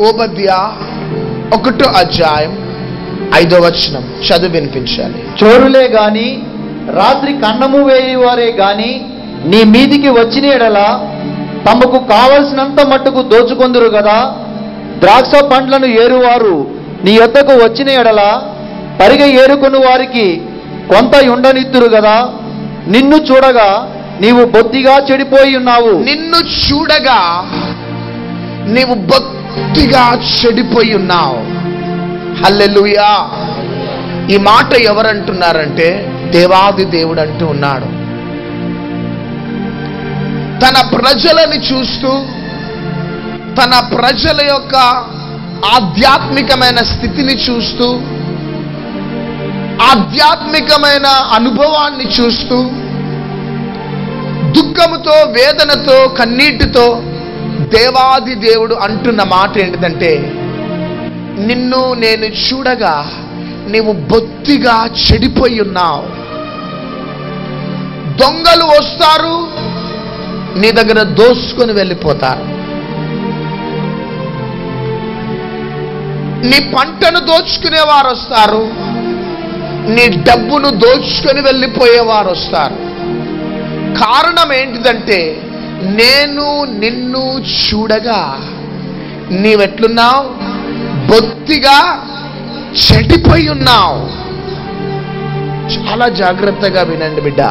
ఓబద్యా 1వ అధ్యాయం 5వ వచనం చదివి వినిపించాలి. చోరులే గాని రాత్రి కన్నము వేయువారే గాని నీ మీదికి వచ్చిన ఎడల తమకు కావలసినంత మట్టుకు దోచుకొందురు కదా. ద్రాక్ష పండ్లను ఏరువారు నీ యొద్దకు వచ్చిన ఎడల పరిగె ఏరుకుని వారికి కొంత ఉండనిత్తురు కదా. నిన్ను చూడగా నీవు బొత్తిగా చెడిపోయి ఉన్నావు. నిన్ను చూడగా నీవు బొత్తిగా చెడిపోయి ఉన్నావు. హల్లెలూయా. ఈ మాట ఎవరంటున్నారంటే దేవాది దేవుడు అంటూ ఉన్నాడు. తన ప్రజలని చూస్తూ తన ప్రజల యొక్క ఆధ్యాత్మికమైన స్థితిని చూస్తూ ఆధ్యాత్మికమైన అనుభవాన్ని చూస్తూ దుఃఖముతో వేదనతో కన్నీటితో దేవాది దేవుడు అంటున్న మాట ఏంటిదంటే నిన్ను నేను చూడగా నీవు బొత్తిగా చెడిపోయి ఉన్నావు. దొంగలు వస్తారు, నీ దగ్గర దోసుకొని వెళ్ళిపోతారు. నీ పంటను దోచుకునేవారు వస్తారు, నీ డబ్బును దోచుకొని వెళ్ళిపోయేవారు వస్తారు. కారణం ఏంటిదంటే నేను నిన్ను చూడగా నీవెట్లున్నావు? బొత్తిగా చెడిపోయి ఉన్నావు. చాలా జాగ్రత్తగా వినండి బిడ్డ.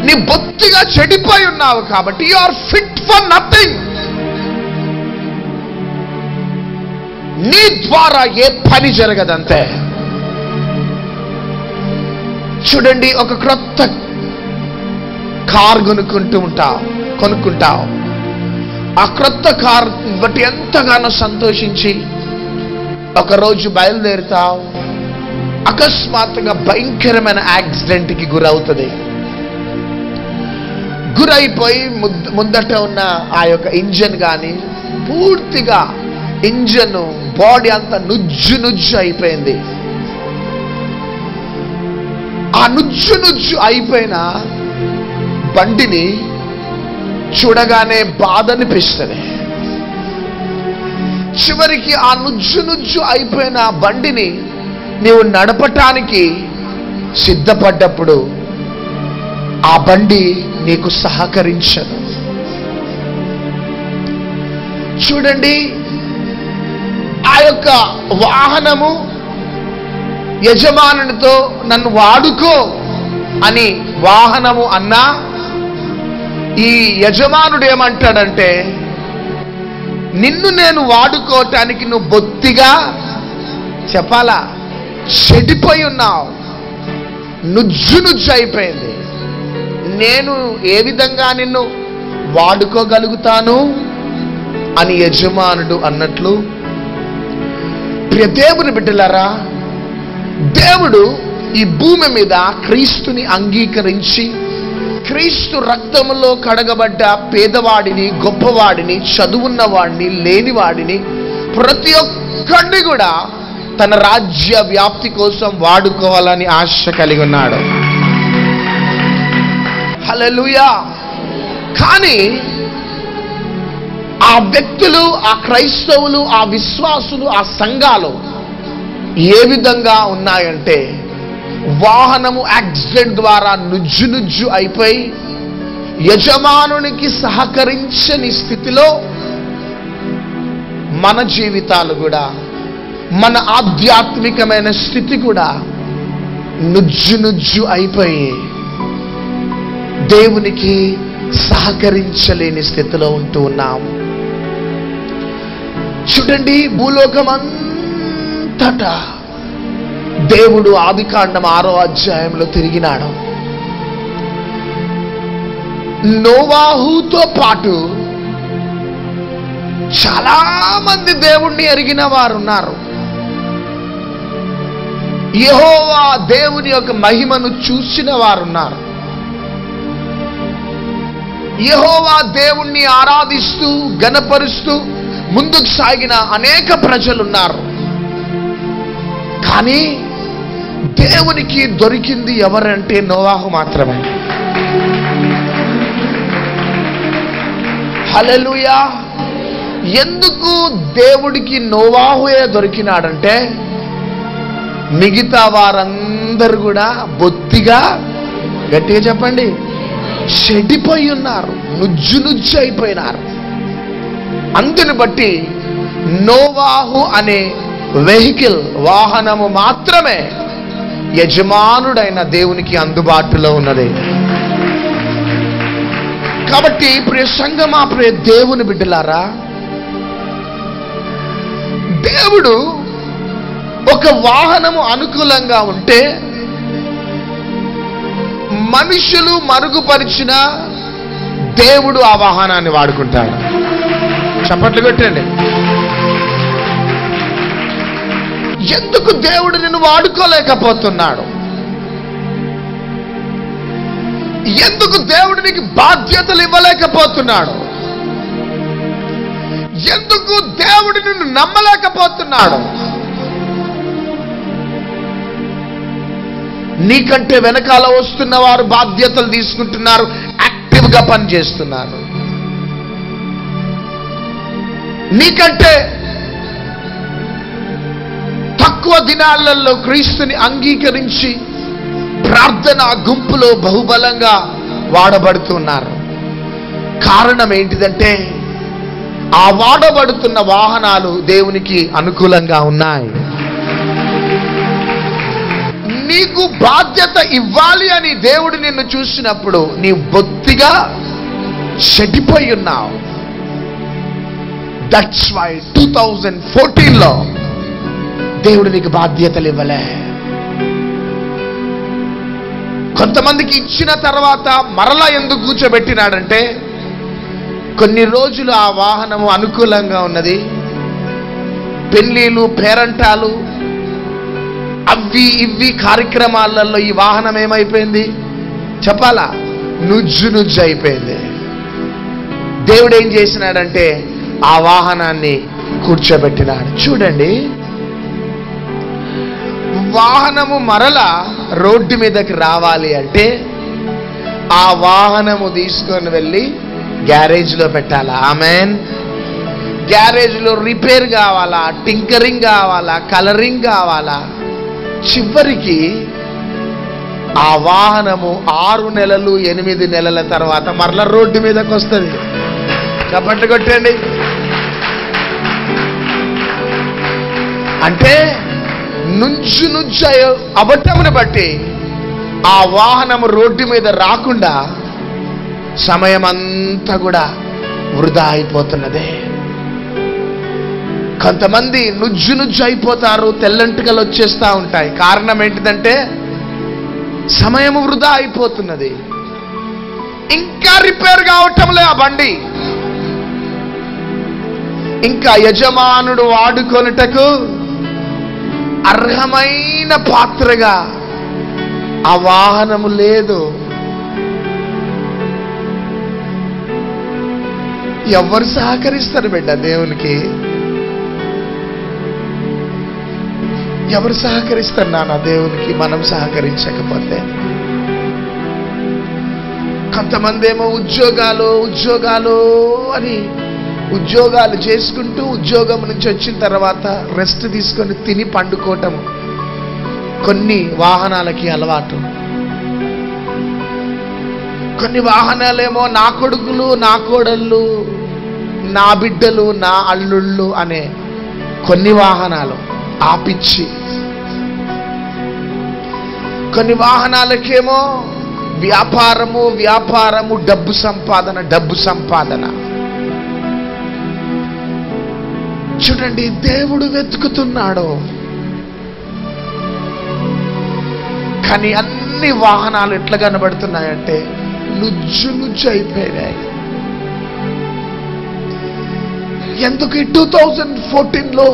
నీ బొత్తిగా చెడిపోయి ఉన్నావు కాబట్టి you are fit for nothing. నీ ద్వారా ఏ పని జరగదంతే. చూడండి, ఒక క్రొత్త కార్ కొనుక్కుంటావు. ఆ క్రొత్త కార్ బట్టి ఎంతగానో సంతోషించి ఒకరోజు బయలుదేరుతావు. అకస్మాత్తుగా భయంకరమైన యాక్సిడెంట్కి గురవుతుంది. గురైపోయి ముందట ఉన్న ఆ యొక్క ఇంజన్ కానీ పూర్తిగా ఇంజన్ బాడీ అంతా నుజ్జు అయిపోయింది. ఆ నుజ్జు అయిపోయిన బండిని చూడగానే బాధ అనిపిస్తుంది. చివరికి ఆ నుజ్జు అయిపోయిన బండిని నీవు నడపటానికి సిద్ధపడ్డప్పుడు ఆ బండి నీకు సహకరించదు. చూడండి, ఆ యొక్క వాహనము యజమానునితో నన్ను వాడుకో అని వాహనము అన్నా ఈ యజమానుడు ఏమంటాడంటే నిన్ను నేను వాడుకోవటానికి నువ్వు బొత్తిగా చెప్పాలా చెడిపోయి ఉన్నావు, నుజ్జు అయిపోయింది. నేను ఏ విధంగా నిన్ను వాడుకోగలుగుతాను అని యజమానుడు అన్నట్లు ప్రియ దేవుని బిడ్డలారా, దేవుడు ఈ భూమి మీద క్రీస్తుని అంగీకరించి క్రీస్తు రక్తములో కడగబడ్డ పేదవాడిని, గొప్పవాడిని, చదువున్నవాడిని, లేనివాడిని ప్రతి ఒక్కడిని కూడా తన రాజ్య వ్యాప్తి కోసం వాడుకోవాలని ఆశ కలిగి ఉన్నాడు. హల్లెలూయా. కానీ ఆ వ్యక్తులు, ఆ క్రైస్తవులు, ఆ విశ్వాసులు, ఆ సంఘాలు ఏ విధంగా ఉన్నాయంటే వాహనము యాక్సిడెంట్ ద్వారా నుజ్జు అయిపోయి యజమానునికి సహకరించని స్థితిలో మన జీవితాలు కూడా, మన ఆధ్యాత్మికమైన స్థితి కూడా నుజ్జు అయిపోయి దేవునికి సహకరించలేని స్థితిలో ఉంటూ ఉన్నాము. చూడండి, భూలోకం అంతటా దేవుడు ఆదికాండం 6వ అధ్యాయంలో తిరిగినాడు. నోవాహుతో పాటు చాలా మంది దేవుణ్ణి ఎరిగిన వారు ఉన్నారు. యెహోవా దేవుని యొక్క మహిమను చూసిన వారున్నారు. యెహోవా దేవుణ్ణి ఆరాధిస్తూ ఘనపరుస్తూ ముందుకు సాగిన అనేక ప్రజలున్నారు. కానీ దేవునికి దొరికింది ఎవరంటే నోవాహు మాత్రమే. హల్లెలూయా. ఎందుకు దేవుడికి నోవాహుయే దొరికినాడంటే మిగతా వారందరూ కూడా బొత్తిగా, గట్టిగా చెప్పండి, చెడిపోయి ఉన్నారు, నుజ్జు అయిపోయినారు. అందుని బట్టి నోవాహు అనే వెహికల్, వాహనము మాత్రమే యజమానుడైన దేవునికి అందుబాటులో ఉన్నది. కాబట్టి ప్రియ సంగమా, ప్రియ దేవుని బిడ్డలారా, దేవుడు ఒక వాహనము అనుకూలంగా ఉంటే మనుషులు మరుగుపరిచిన దేవుడు ఆ వాహనాన్ని వాడుకుంటాడు. చప్పట్లు కొట్టండి. ఎందుకు దేవుడు నిన్ను వాడుకోలేకపోతున్నాడు? ఎందుకు దేవుడు నీకు బాధ్యతలు ఇవ్వలేకపోతున్నాడు? ఎందుకు దేవుడు నిన్ను నమ్మలేకపోతున్నాడు? నీకంటే వెనకాల వస్తున్న వారు బాధ్యతలు తీసుకుంటున్నారు, యాక్టివ్గా పనిచేస్తున్నారు. నీకంటే తక్కువ దినాలలో క్రీస్తుని అంగీకరించి ప్రార్థన గుంపులో బహుబలంగా వాడబడుతున్నారు. కారణం ఏంటిదంటే ఆ వాడబడుతున్న వాహనాలు దేవునికి అనుకూలంగా ఉన్నాయి. నీకు బాధ్యత ఇవ్వాలి అని దేవుడు నిన్ను చూసినప్పుడు నీ బొత్తిగా చెడిపోయి ఉన్నావు. దట్స్ వై 2014లో దేవుడు నీకు బాధ్యతలు ఇవ్వలే. కొంతమందికి ఇచ్చిన తర్వాత మరలా ఎందుకు కూర్చోబెట్టినాడంటే కొన్ని రోజులు ఆ వాహనము అనుకూలంగా ఉన్నది. పెళ్లిళ్ళు, పేరంటాలు, అవి ఇవి కార్యక్రమాలలో ఈ వాహనం ఏమైపోయింది చెప్పాలా? నుజ్జు అయిపోయింది. దేవుడు ఏం చేసినాడంటే ఆ వాహనాన్ని కూర్చోబెట్టినాడు. చూడండి, వాహనము మరలా రోడ్డు మీదకి రావాలి అంటే ఆ వాహనము తీసుకొని వెళ్ళి గ్యారేజ్లో పెట్టాలా? ఆమెన్. గ్యారేజ్లో రిపేర్ కావాలా, టింకరింగ్ కావాలా, కలరింగ్ కావాలా. చివరికి ఆ వాహనము 6 నెలలు 8 నెలల తర్వాత మరలా రోడ్డు మీదకి వస్తుంది. చప్పట్లు కొట్టండి. అంటే నుజ్జు అబద్ధమును బట్టి ఆ వాహనము రోడ్డు మీద రాకుండా సమయం అంతా కూడా వృధా అయిపోతున్నదే. కొంతమంది నుజ్జు అయిపోతారు, తెల్లంటికలు వచ్చేస్తూ ఉంటాయి. కారణం ఏంటిదంటే సమయము వృధా అయిపోతున్నది. ఇంకా రిపేర్ కావటంలే ఆ బండి. ఇంకా యజమానుడు వాడుకొనుటకు అర్హమైన పాత్రగా ఆ వాహనము లేదు. ఎవరు సహకరిస్తారు బిడ్డ దేవునికి? ఎవరు సహకరిస్తారు నాన్న దేవునికి మనం సహకరించకపోతే? కొంతమంది ఏమో ఉద్యోగాలు అని ఉద్యోగాలు చేసుకుంటూ ఉద్యోగం నుంచి వచ్చిన తర్వాత రెస్ట్ తీసుకొని తిని పండుకోవటం కొన్ని వాహనాలకి అలవాటు. కొన్ని వాహనాలేమో నా కొడుకులు, నా కోడళ్ళు, నా బిడ్డలు, నా అల్లుళ్ళు అనే కొన్ని వాహనాలు ఆపిచ్చి, కొన్ని వాహనాలకేమో వ్యాపారము, డబ్బు సంపాదన. చూడండి, దేవుడు వెతుకుతున్నాడు. కానీ అన్ని వాహనాలు ఎట్లా కనబడుతున్నాయంటే నుజ్జు అయిపోయాయి. ఎందుకు 2014లో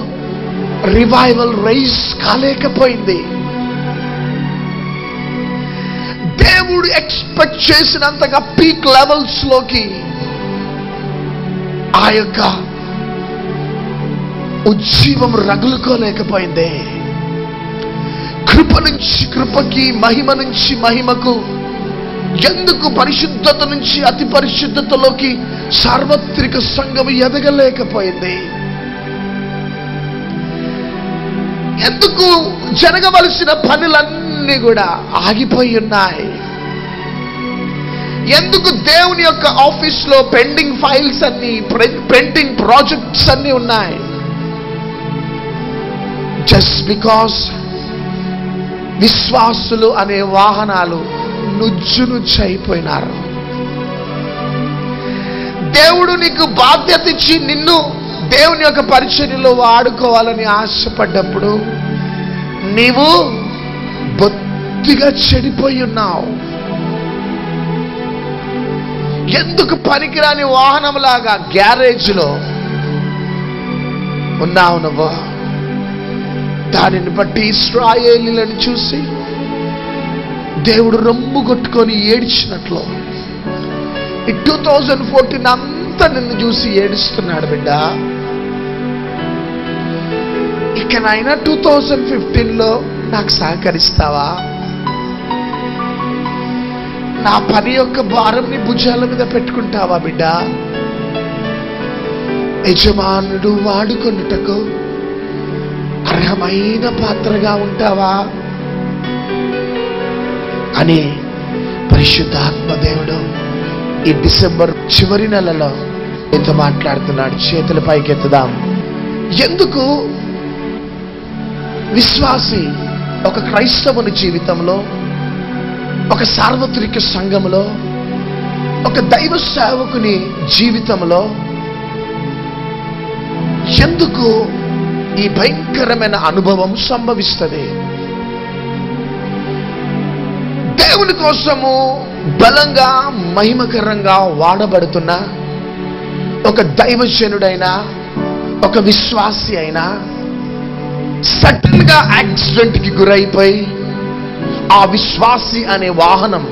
రివైవల్ రైజ్ కాలేకపోయింది? దేవుడు ఎక్స్పెక్ట్ చేసినంతగా పీక్ లెవెల్స్ లోకి ఆ యొక్క ఉజ్జీవం రగులుకోలేకపోయింది. కృప నుంచి కృపకి, మహిమ నుంచి మహిమకు ఎందుకు పరిశుద్ధత నుంచి అతి పరిశుద్ధతలోకి సార్వత్రిక సంఘం ఎదగలేకపోయింది? ఎందుకు జరగవలసిన పనులన్నీ కూడా ఆగిపోయి ఉన్నాయి? ఎందుకు దేవుని యొక్క ఆఫీస్లో పెండింగ్ ఫైల్స్ అన్ని, పెండింగ్ ప్రాజెక్ట్స్ అన్ని ఉన్నాయి? జస్ట్ బికాస్ విశ్వాసులు అనే వాహనాలు నుజ్జు అయిపోయినారు. దేవుడు నీకు బాధ్యత ఇచ్చి నిన్ను దేవుని యొక్క పరిచర్యలో వాడుకోవాలని ఆశపడ్డప్పుడు నీవు బొత్తిగా చెడిపోయి ఉన్నావు. ఎందుకు పనికిరాని వాహనంలాగా గ్యారేజ్లో ఉన్నావు నువ్వు? దానిని బట్టి ఇశ్రాయేలీయులను చూసి దేవుడు రొమ్ము కొట్టుకొని ఏడ్చినట్లు ఈ 2014 అంతా నిన్ను చూసి ఏడుస్తున్నాడు బిడ్డ. ఇకనైనా 2015లో నాకు సహకరిస్తావా? నా పని యొక్క భారంని భుజాల మీద పెట్టుకుంటావా బిడ్డ? యజమానుడు వాడుకొనుటకు అర్హమైన పాత్రగా ఉంటావా అని పరిశుద్ధాత్మ దేవుడు ఈ డిసెంబర్ చివరి నెలలో ఎంతో మాట్లాడుతున్నాడు. చేతుల పైకెత్తుదాం. ఎందుకు విశ్వాసి ఒక క్రైస్తవుని జీవితంలో, ఒక సార్వత్రిక సంఘంలో, ఒక దైవ సేవకుని జీవితంలో ఎందుకు ఈ భయంకరమైన అనుభవం సంభవిస్తుంది? దేవుని కోసము బలంగా మహిమకరంగా వాడబడుతున్న ఒక దైవజనుడైనా, ఒక విశ్వాసి అయినా సడన్ గా యాక్సిడెంట్ కి గురైపోయి ఆ విశ్వాసి అనే వాహనం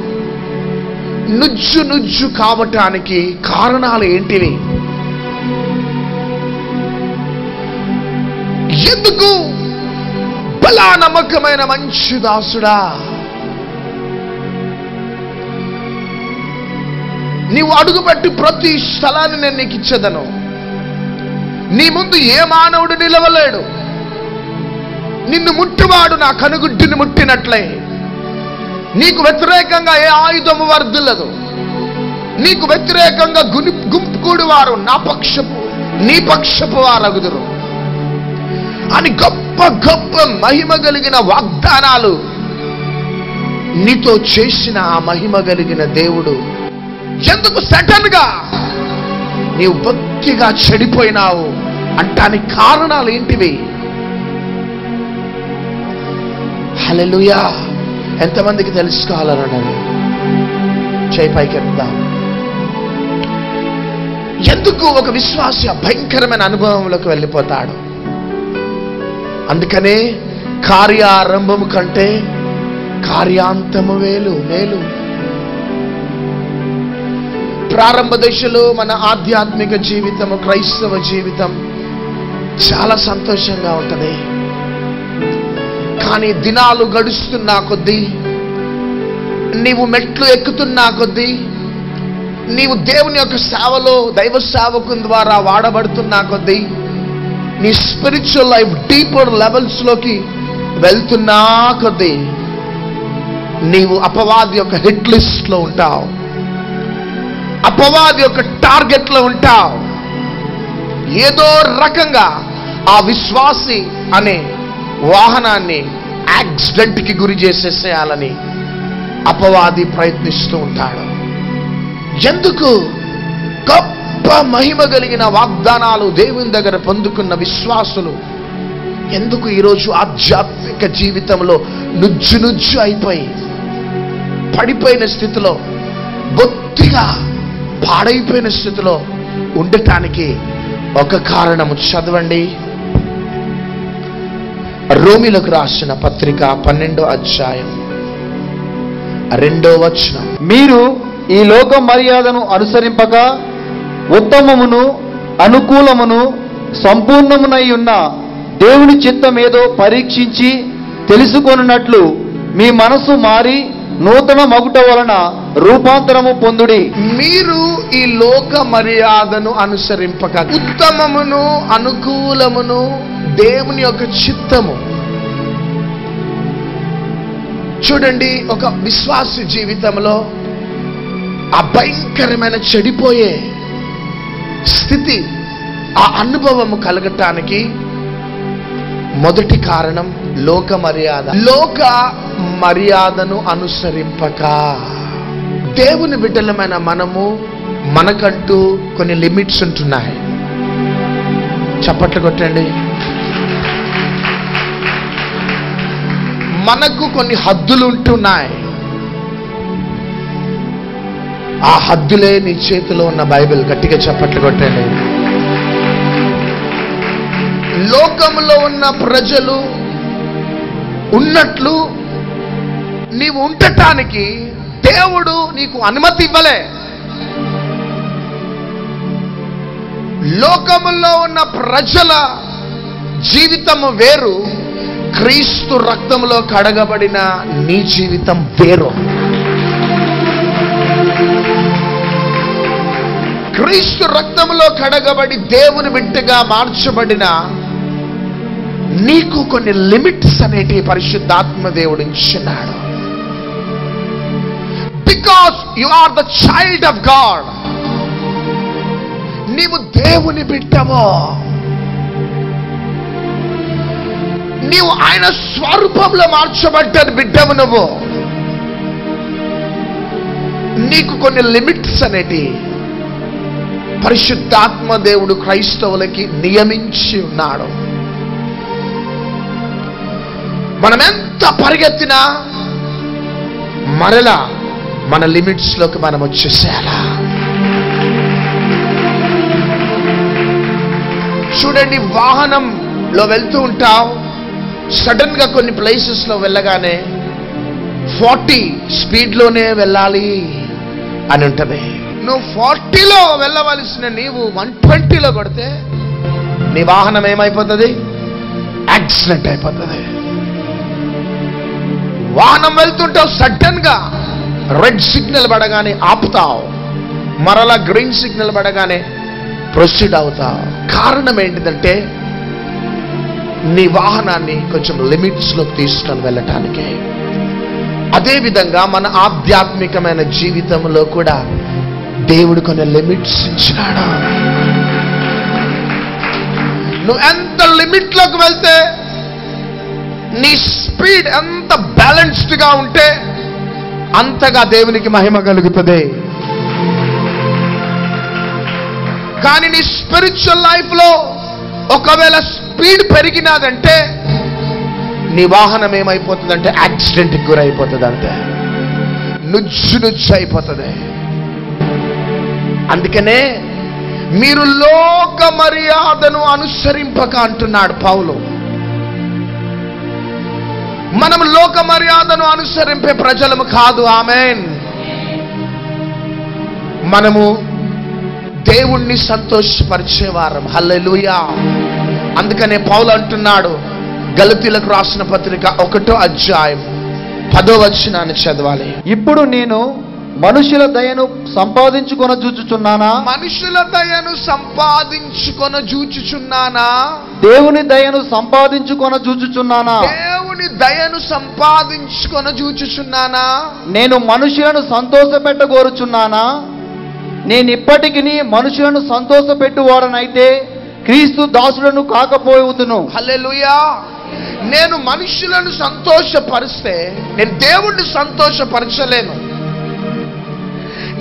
నుజ్జు కావటానికి కారణాలు ఏంటివి? ఎందుకు? బలా నమ్మకమైన మంచి దాసుడా, నీవు అడుగుపెట్టి ప్రతి స్థలాన్ని నేను నీకు ఇచ్చేదను. నీ ముందు ఏ మానవుడు నిలవలేడు. నిన్ను ముట్టువాడు నా కనుగుడ్డిని ముట్టినట్లే. నీకు వ్యతిరేకంగా ఏ ఆయుధము వర్ధిల్లదు. నీకు వ్యతిరేకంగా గుంపుకూడి వారు నీ పక్షపు వారగుదురు అని గొప్ప గొప్ప మహిమ కలిగిన వాగ్దానాలు నీతో చేసిన ఆ మహిమ కలిగిన దేవుడు ఎందుకు సడన్ గా నీవు బొత్తిగా చెడిపోయినావు అంటానికి కారణాలు ఏంటివి? హల్లెలూయా. ఎంతమందికి తెలుసుకోవాలన్నది చేయి పైకెత్తుదాం. ఎందుకు ఒక విశ్వాసి భయంకరమైన అనుభవంలోకి వెళ్ళిపోతాడు? అందుకనే కార్యారంభము కంటే కార్యాంతము మేలు. ప్రారంభ దశలో మన ఆధ్యాత్మిక జీవితము, క్రైస్తవ జీవితం చాలా సంతోషంగా ఉంటుంది. కానీ దినాలు గడుస్తున్నా కొద్దీ, నీవు మెట్లు ఎక్కుతున్నా కొద్దీ, నీవు దేవుని యొక్క సేవలో దైవ సేవకుని ద్వారా వాడబడుతున్నా కొద్దీ, నీ స్పిరిచువల్ లైఫ్ డీపర్ లెవెల్స్ లోకి వెళ్తున్నా కొద్దీ నీవు అపవాది యొక్క హిట్ లిస్ట్ లో ఉంటావు. అపవాది యొక్క టార్గెట్ లో ఉంటావు. ఏదో రకంగా ఆ విశ్వాసి అనే వాహనాన్ని యాక్సిడెంట్ కి గురి చేసేసేయాలని అపవాది ప్రయత్నిస్తూ ఉంటాడు. ఎందుకు? గొప్ప మహిమ కలిగిన వాగ్దానాలు దేవుని దగ్గర పొందుకున్న విశ్వాసులు ఎందుకు ఈరోజు ఆధ్యాత్మిక జీవితంలో నుజ్జు అయిపోయి పడిపోయిన స్థితిలో, బొత్తిగా పాడైపోయిన స్థితిలో ఉండటానికి ఒక కారణము చదవండి. రోమీలకు రాసిన పత్రిక 12వ అధ్యాయం 2వ వచనం. మీరు ఈ లోక మర్యాదను అనుసరింపక ఉత్తమమును అనుకూలమును సంపూర్ణమునై ఉన్న దేవుని చిత్తమేదో పరీక్షించి తెలుసుకొనున్నట్లు మీ మనసు మారి నూతన మగుట వలన రూపాంతరము పొందుడి. మీరు ఈ లోక మర్యాదను అనుసరింపక ఉత్తమమును అనుకూలమును దేవుని యొక్క చిత్తము. చూడండి, ఒక విశ్వాస జీవితంలో ఆ భయంకరమైన చెడిపోయే స్థితి, ఆ అనుభవము కలగటానికి మొదటి కారణం లోక మర్యాద. లోక మర్యాదను అనుసరింపక దేవుని బిడ్డలమైన మనము, మనకంటూ కొన్ని లిమిట్స్ ఉంటున్నాయి. చప్పట్లు కొట్టండి. మనకు కొన్ని హద్దులు ఉంటున్నాయి. ఆ హద్దులే నీ చేతిలో ఉన్న బైబిల్. గట్టిగా చప్పట్లు కొట్టండి. లోకంలో ఉన్న ప్రజలు ఉన్నట్లు నీవు ఉండటానికి దేవుడు నీకు అనుమతి ఇవ్వలే. లోకములో ఉన్న ప్రజల జీవితం వేరు, క్రీస్తు రక్తంలో కడగబడిన నీ జీవితం వేరు. క్రీస్తు రక్తంలో కడగబడి దేవుని బిడ్డగా మార్చబడిన నీకు కొన్ని లిమిట్స్ అనేటి పరిశుద్ధాత్మ దేవుడు ఇచ్చినాడు. Because you are the child of God. నీవు దేవుని బిడ్డవో, నీవు ఆయన స్వరూపంలో మార్చబడ్డ బిడ్డవు. నువ్వు, నీకు కొన్ని లిమిట్స్ అనేటి పరిశుద్ధాత్మ దేవుడు క్రైస్తవులకి నియమించి ఉన్నాడు. మనం ఎంత పరిగెత్తినా మరలా మన లిమిట్స్ లోకి మనం వచ్చేసేయాలా. చూడండి, వాహనంలో వెళ్తూ ఉంటావు, సడన్ గా కొన్ని ప్లేసెస్ లో వెళ్ళగానే 40 స్పీడ్లోనే వెళ్ళాలి అని ఉంటుంది. నువ్వు 40లో వెళ్ళవలసిన నీవు 120లో కొడితే నీ వాహనం ఏమైపోతుంది? యాక్సిడెంట్ అయిపోతుంది. వాహనం వెళ్తుంటావు, సడన్ గా రెడ్ సిగ్నల్ పడగానే ఆపుతావు, మరలా గ్రీన్ సిగ్నల్ పడగానే ప్రొసీడ్ అవుతావు. కారణం ఏంటిదంటే నీ వాహనాన్ని కొంచెం లిమిట్స్ లోకి తీసుకొని వెళ్ళటానికి. అదేవిధంగా మన ఆధ్యాత్మికమైన జీవితంలో కూడా దేవుడు కొన్ని లిమిట్స్ ఇచ్చినాడు. నువ్వు ఎంత లిమిట్ లోకి వెళ్తే, నీ స్పీడ్ ఎంత బ్యాలెన్స్డ్ గా ఉంటే అంతగా దేవునికి మహిమ కలుగుతుంది. కానీ నీ స్పిరిచువల్ లైఫ్ లో ఒకవేళ స్పీడ్ పెరిగినదంటే నీ వాహనం ఏమైపోతుందంటే యాక్సిడెంట్కి గురైపోతుంది. అంతే, నుజ్జు అయిపోతుంది. అందుకనే మీరు లోక మర్యాదను అనుసరింపక అంటున్నాడు పౌలు. మనం లోక మర్యాదను అనుసరింపే ప్రజలము కాదు. ఆమేన్. మనము దేవుణ్ణి సంతోషపరిచేవారం. హల్లెలూయా. అందుకనే పౌలు అంటున్నాడు, గలతీలకు రాసిన పత్రిక 1వ అధ్యాయం 10వ వచనాన్ని చదవాలి. ఇప్పుడు నేను మనుషుల దయను సంపాదించుకొన చూచుచున్నానా? మనుషుల దయను సంపాదించుకొన చూచుచున్నానా? దేవుని దయను సంపాదించుకొన చూచుచున్నానా? దేవుని దయను సంపాదించుకొన చూచుచున్నానా? నేను మనుషులను సంతోషపెట్టగోరుచున్నానా? నేను ఇప్పటికి మనుషులను సంతోషపెట్టువాడనైతే క్రీస్తు దాసులను కాకపోవుదును. హల్లెలూయా. నేను మనుషులను సంతోషపరిస్తే నేను దేవుణ్ణి సంతోషపరచలేను.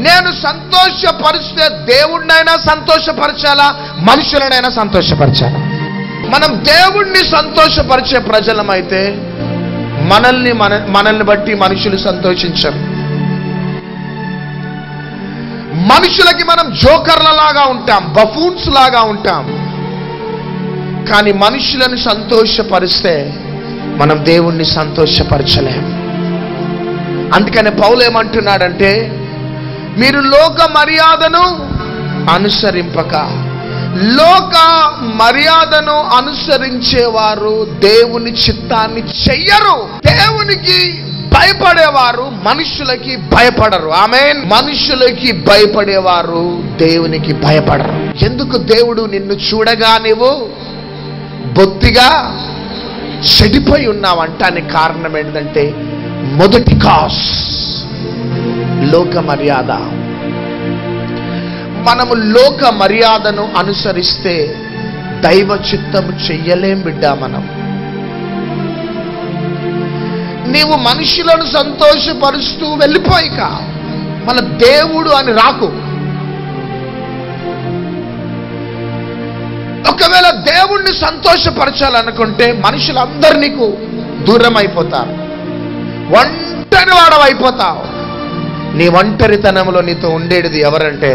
నేను సంతోషపరిస్తే దేవుణ్ణైనా సంతోషపరచాలా, మనుషులనైనా సంతోషపరచాలా? మనం దేవుణ్ణి సంతోషపరిచే ప్రజలమైతే మనల్ని బట్టి మనుషులు సంతోషించరు. మనుషులకి మనం జోకర్ల లాగా ఉంటాం, బఫూన్స్ లాగా ఉంటాం. కానీ మనుషులను సంతోషపరిస్తే మనం దేవుణ్ణి సంతోషపరచలేం. అందుకని పౌలు ఏమంటున్నాడంటే, మీరు లోక మర్యాదను అనుసరింపక. లోక మర్యాదను అనుసరించేవారు దేవుని చిత్తాన్ని చెయ్యరు. దేవునికి భయపడేవారు మనుషులకి భయపడరు. ఆమేన్. మనుషులకి భయపడేవారు దేవునికి భయపడరు. ఎందుకు దేవుడు నిన్ను చూడగా నీవు బొత్తిగా చెడిపోయి ఉన్నావంటానికి కారణం ఏంటంటే, మొదటి కాస్ లోక మర్యాద. మనము లోక మర్యాదను అనుసరిస్తే దైవ చిత్తము చెయ్యలేం బిడ్డ. నీవు మనుషులను సంతోషపరుస్తూ వెళ్ళిపోయిక మన దేవుడు అని రాకు. ఒకవేళ దేవుణ్ణి సంతోషపరచాలనుకుంటే మనుషులందరూ నీకు దూరం అయిపోతారు, ఒంటరి వాడవైపోతావు. నీ ఒంటరితనంలో నీతో ఉండేది ఎవరంటే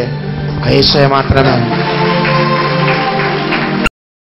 యేసయ్య మాత్రమే.